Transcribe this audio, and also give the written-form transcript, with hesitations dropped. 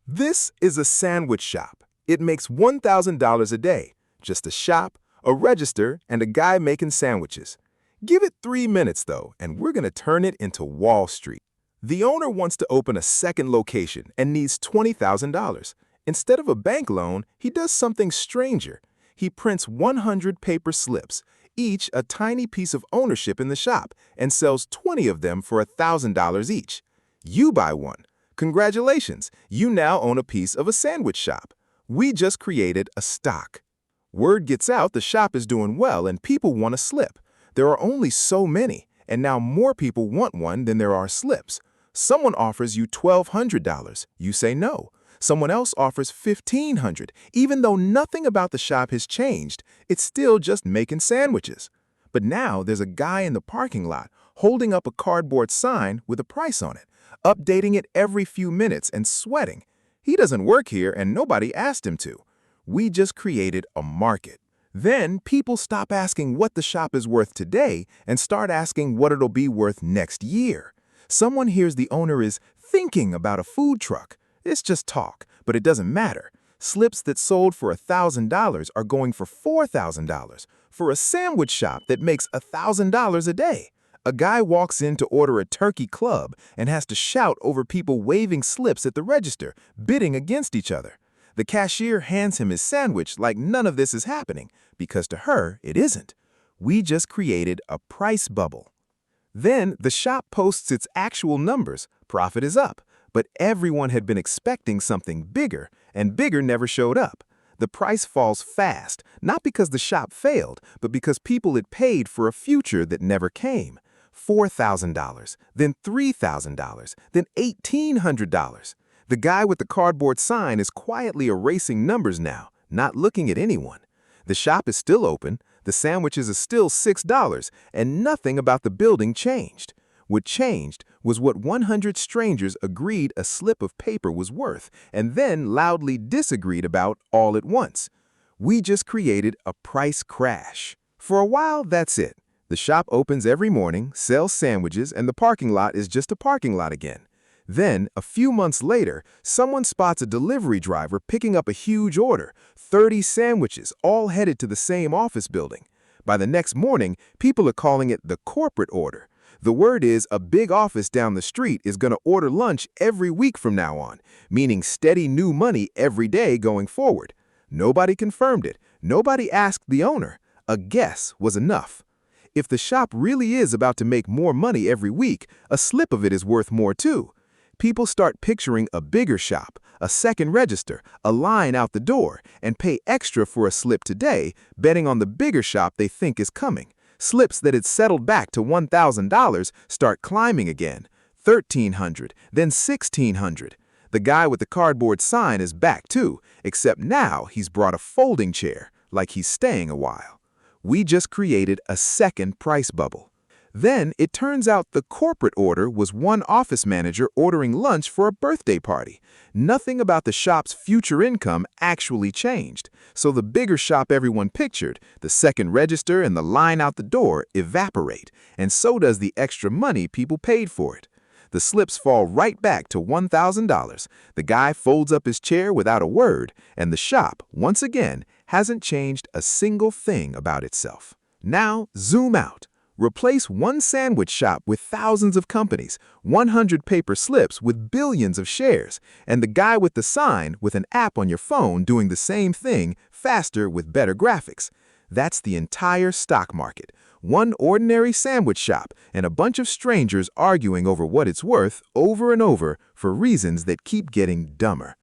This is a sandwich shop. It makes $1,000 a day. Just a shop, a register, and a guy making sandwiches. Give it 3 minutes, though, and we're going to turn it into Wall Street. The owner wants to open a second location and needs $20,000. Instead of a bank loan, he does something stranger. He prints 100 paper slips, each a tiny piece of ownership in the shop, and sells 20 of them for $1,000 each. You buy one. Congratulations, you now own a piece of a sandwich shop. We just created a stock. Word gets out the shop is doing well and people want a slip. There are only so many, and now more people want one than there are slips. Someone offers you $1,200. You say no. Someone else offers $1,500. Even though nothing about the shop has changed, it's still just making sandwiches. But now there's a guy in the parking lot holding up a cardboard sign with a price on it, updating it every few minutes and sweating. He doesn't work here and nobody asked him to. We just created a market. Then people stop asking what the shop is worth today and start asking what it'll be worth next year. Someone hears the owner is thinking about a food truck. It's just talk, but it doesn't matter. Slips that sold for $1,000 are going for $4,000 for a sandwich shop that makes $1,000 a day. A guy walks in to order a turkey club and has to shout over people waving slips at the register, bidding against each other. The cashier hands him his sandwich like none of this is happening, because to her, it isn't. We just created a price bubble. Then the shop posts its actual numbers. Profit is up. But everyone had been expecting something bigger, and bigger never showed up. The price falls fast, not because the shop failed, but because people had paid for a future that never came. $4,000, then $3,000, then $1,800. The guy with the cardboard sign is quietly erasing numbers now, not looking at anyone. The shop is still open, the sandwiches are still $6, and nothing about the building changed. What changed was what 100 strangers agreed a slip of paper was worth and then loudly disagreed about all at once. We just created a price crash. For a while, that's it. The shop opens every morning, sells sandwiches, and the parking lot is just a parking lot again. Then, a few months later, someone spots a delivery driver picking up a huge order, 30 sandwiches, all headed to the same office building. By the next morning, people are calling it the corporate order. The word is a big office down the street is going to order lunch every week from now on, meaning steady new money every day going forward. Nobody confirmed it. Nobody asked the owner. A guess was enough. If the shop really is about to make more money every week, a slip of it is worth more too. People start picturing a bigger shop, a second register, a line out the door, and pay extra for a slip today, betting on the bigger shop they think is coming. Slips that had settled back to $1,000 start climbing again. $1,300, then $1,600. The guy with the cardboard sign is back too, except now he's brought a folding chair, like he's staying a while. We just created a second price bubble. Then it turns out the corporate order was one office manager ordering lunch for a birthday party. Nothing about the shop's future income actually changed. So the bigger shop everyone pictured, the second register and the line out the door, evaporate. And so does the extra money people paid for it. The slips fall right back to $1,000. The guy folds up his chair without a word, and the shop, once again, hasn't changed a single thing about itself. Now, zoom out. Replace one sandwich shop with thousands of companies, 100 paper slips with billions of shares, and the guy with the sign with an app on your phone doing the same thing, faster with better graphics. That's the entire stock market. One ordinary sandwich shop and a bunch of strangers arguing over what it's worth over and over for reasons that keep getting dumber.